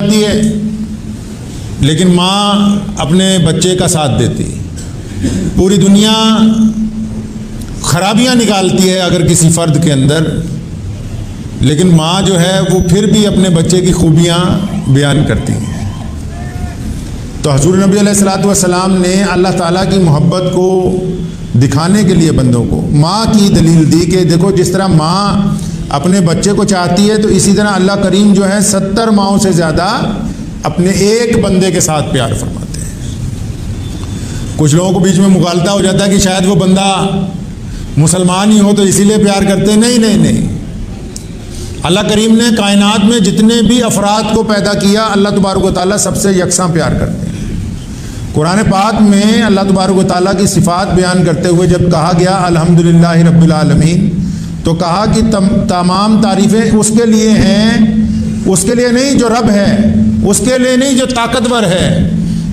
جاتی ہے لیکن ماں اپنے بچے کا ساتھ دیتی ہے۔ پوری دنیا خرابیاں نکالتی ہے اگر کسی فرد کے اندر، لیکن ماں جو ہے وہ پھر بھی اپنے بچے کی خوبیاں بیان کرتی ہیں۔ تو حضور نبی علیہ الصلوۃ والسلام نے اللہ تعالیٰ کی محبت کو دکھانے کے لیے بندوں کو ماں کی دلیل دی کہ دیکھو جس طرح ماں اپنے بچے کو چاہتی ہے تو اسی طرح اللہ کریم جو ہے 70 ماؤں سے زیادہ اپنے ایک بندے کے ساتھ پیار فرماتے ہیں۔ کچھ لوگوں کو بیچ میں مغالطہ ہو جاتا ہے کہ شاید وہ بندہ مسلمان ہی ہو تو اسی لیے پیار کرتے ہیں۔ نہیں، اللہ کریم نے کائنات میں جتنے بھی افراد کو پیدا کیا اللہ تبارک و تعالیٰ سب سے یکساں پیار کرتے ہیں۔ قرآن پاک میں اللہ تبارک و تعالیٰ کی صفات بیان کرتے ہوئے جب کہا گیا الحمدللہ رب العالمین تو کہا کہ تمام تعریفیں اس کے لیے ہیں، اس کے لیے نہیں جو رب ہے، اس کے لیے نہیں جو طاقتور ہے۔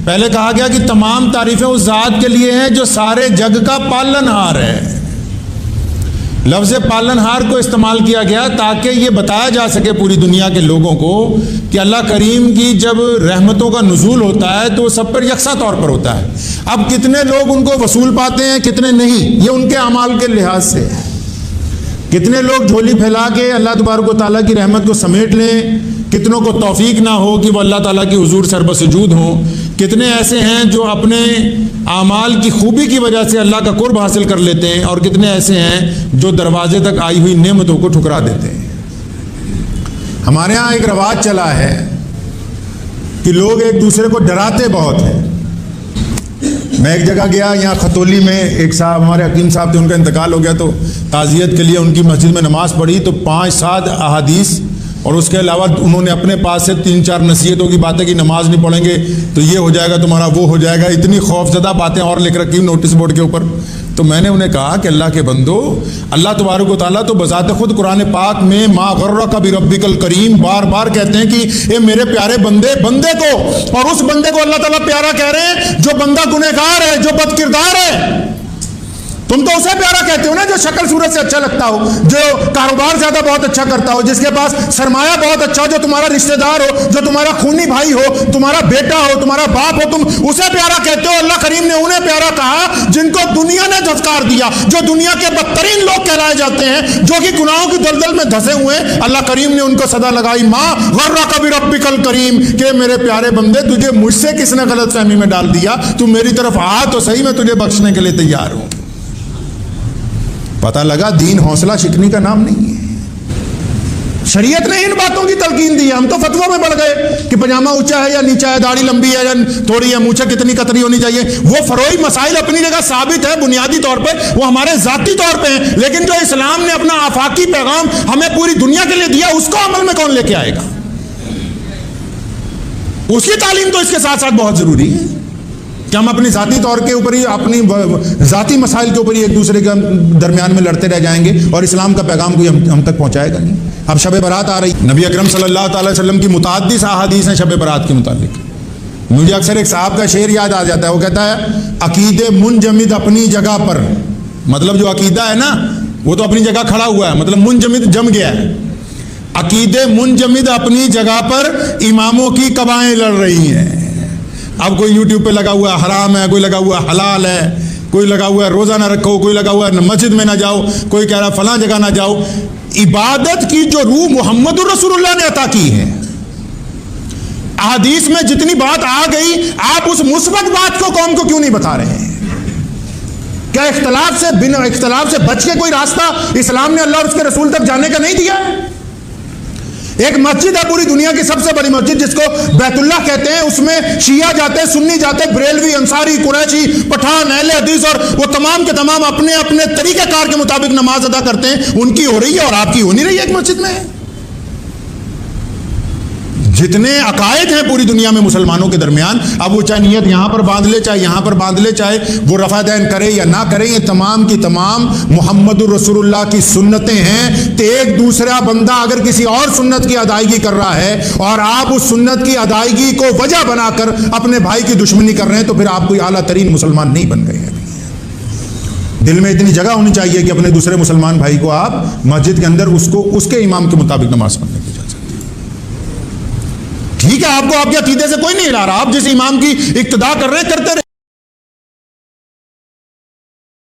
پہلے کہا گیا کہ تمام تعریفیں اس ذات کے لیے ہیں جو سارے جگ کا پالن ہار ہے۔ لفظ پالن ہار کو استعمال کیا گیا تاکہ یہ بتایا جا سکے پوری دنیا کے لوگوں کو کہ اللہ کریم کی جب رحمتوں کا نزول ہوتا ہے تو سب پر یکساں طور پر ہوتا ہے۔ اب کتنے لوگ ان کو وصول پاتے ہیں کتنے نہیں، یہ ان کے اعمال کے لحاظ سے ہے۔ کتنے لوگ جھولی پھیلا کے اللہ تبارک و تعالیٰ کی رحمت کو سمیٹ لیں، کتنوں کو توفیق نہ ہو کہ وہ اللہ تعالیٰ کی حضور سربہ سجود ہوں۔ کتنے ایسے ہیں جو اپنے اعمال کی خوبی کی وجہ سے اللہ کا قرب حاصل کر لیتے ہیں، اور کتنے ایسے ہیں جو دروازے تک آئی ہوئی نعمتوں کو ٹھکرا دیتے ہیں۔ ہمارے ہاں ایک رواج چلا ہے کہ لوگ ایک دوسرے کو ڈراتے بہت ہیں۔ میں ایک جگہ گیا، یہاں خطولی میں ایک صاحب ہمارے حکیم صاحب تھے، ان کا انتقال ہو گیا تو تعزیت کے لیے ان کی مسجد میں نماز پڑھی تو 5-7 احادیث اور اس کے علاوہ انہوں نے اپنے پاس سے 3-4 نصیحتوں کی باتیں کہ نماز نہیں پڑھیں گے تو یہ ہو جائے گا تمہارا، وہ ہو جائے گا، اتنی خوف زدہ باتیں اور لکھ رکھی نوٹس بورڈ کے اوپر۔ تو میں نے انہیں کہا کہ اللہ کے بندو، اللہ تبارک و تعالیٰ تو بذات خود قرآن پاک میں ما غرک بربک الکریم بار بار کہتے ہیں کہ اے میرے پیارے بندے کو، اور اس بندے کو اللہ تعالیٰ پیارا کہہ رہے ہیں جو بندہ گنہگار ہے، جو بد کردار ہے۔ تم تو اسے پیارا کہتے ہو نا جو شکل صورت سے اچھا لگتا ہو، جو کاروبار زیادہ بہت اچھا کرتا ہو، جس کے پاس سرمایہ بہت اچھا ہو، جو تمہارا رشتہ دار ہو، جو تمہارا خونی بھائی ہو، تمہارا بیٹا ہو، تمہارا باپ ہو، تم اسے پیارا کہتے ہو۔ اللہ کریم نے انہیں پیارا کہا جن کو دنیا نے دھتکار دیا، جو دنیا کے بدترین لوگ کہلائے جاتے ہیں، جو کہ گناہوں کی دلدل میں دھسے ہوئے ہیں۔ اللہ کریم نے ان کو صدا لگائی ما غرک بربک الکریم کہ میرے پیارے بندے تجھے مجھ سے کس نے غلط فہمی میں ڈال دیا، تو میری طرف آ تو صحیح، میں تجھے بخشنے کے لیے تیار ہوں۔ پتہ لگا دین حوصلہ شکنی کا نام نہیں ہے۔ شریعت نے ان باتوں کی تلقین دی ہے، ہم تو فتویٰ میں پڑ گئے کہ پجامہ اونچا ہے یا نیچا ہے، داڑھی لمبی ہے یا تھوڑی ہے، مونچھیں کتنی قطری ہونی چاہیے۔ وہ فروعی مسائل اپنی جگہ ثابت ہے، بنیادی طور پہ وہ ہمارے ذاتی طور پہ ہیں، لیکن جو اسلام نے اپنا آفاقی پیغام ہمیں پوری دنیا کے لیے دیا اس کو عمل میں کون لے کے آئے گا؟ اس کی تعلیم تو اس کے ساتھ ساتھ بہت ضروری ہے کہ ہم اپنی ذاتی طور کے اوپر ہی، اپنی ذاتی مسائل کے اوپر ہی ایک دوسرے کے درمیان میں لڑتے رہ جائیں گے اور اسلام کا پیغام کوئی ہم تک پہنچائے گا نہیں۔ اب شب برات آ رہی، نبی اکرم صلی اللہ تعالی وسلم کی متعدد احادیث ہیں شب برات کے متعلق۔ مجھے اکثر ایک صاحب کا شعر یاد آ جاتا ہے، وہ کہتا ہے عقیدے منجمد اپنی جگہ پر، مطلب جو عقیدہ ہے نا وہ تو اپنی جگہ کھڑا ہوا ہے، مطلب منجمد جم گیا ہے۔ عقیدے منجمد اپنی جگہ پر، اماموں کی قبائیں لڑ رہی ہیں۔ اب کوئی یوٹیوب پہ لگا ہوا حرام ہے، کوئی لگا ہوا حلال ہے، کوئی لگا ہوا ہے روزہ نہ رکھو، کوئی لگا ہوا ہے مسجد میں نہ جاؤ، کوئی کہہ رہا فلاں جگہ نہ جاؤ۔ عبادت کی جو روح محمد الرسول اللہ نے عطا کی ہے، احادیث میں جتنی بات آ گئی، آپ اس مثبت بات کو قوم کو کیوں نہیں بتا رہے ہیں؟ کیا اختلاف سے بچ کے کوئی راستہ اسلام نے اللہ اور اس کے رسول تک جانے کا نہیں دیا ہے؟ ایک مسجد ہے پوری دنیا کی سب سے بڑی مسجد جس کو بیت اللہ کہتے ہیں، اس میں شیعہ جاتے ہیں، سنی جاتے ہیں، بریلوی، انصاری، قریشی، پٹھان، اہل حدیث، اور وہ تمام کے تمام اپنے اپنے طریقہ کار کے مطابق نماز ادا کرتے ہیں۔ ان کی ہو رہی ہے اور آپ کی ہو نہیں رہی ہے ایک مسجد میں۔ جتنے عقائد ہیں پوری دنیا میں مسلمانوں کے درمیان، اب وہ چاہے نیت یہاں پر باندھ لے، چاہے یہاں پر باندھ لے، چاہے وہ رفع دین کرے یا نہ کرے، یہ تمام کی تمام محمد الرسول اللہ کی سنتیں ہیں۔ تو ایک دوسرا بندہ اگر کسی اور سنت کی ادائیگی کر رہا ہے اور آپ اس سنت کی ادائیگی کو وجہ بنا کر اپنے بھائی کی دشمنی کر رہے ہیں، تو پھر آپ کوئی اعلیٰ ترین مسلمان نہیں بن گئے ہیں۔ دل میں اتنی جگہ ہونی چاہیے کہ اپنے دوسرے مسلمان بھائی کو آپ مسجد کے اندر اس کے امام کے مطابق نماز پڑھنے کی اجازت دیں۔ ٹھیک ہے، آپ کو آپ کے عقیدے سے کوئی نہیں ہلا رہا، آپ جس امام کی اقتدا کر رہے ہیں کرتے رہے۔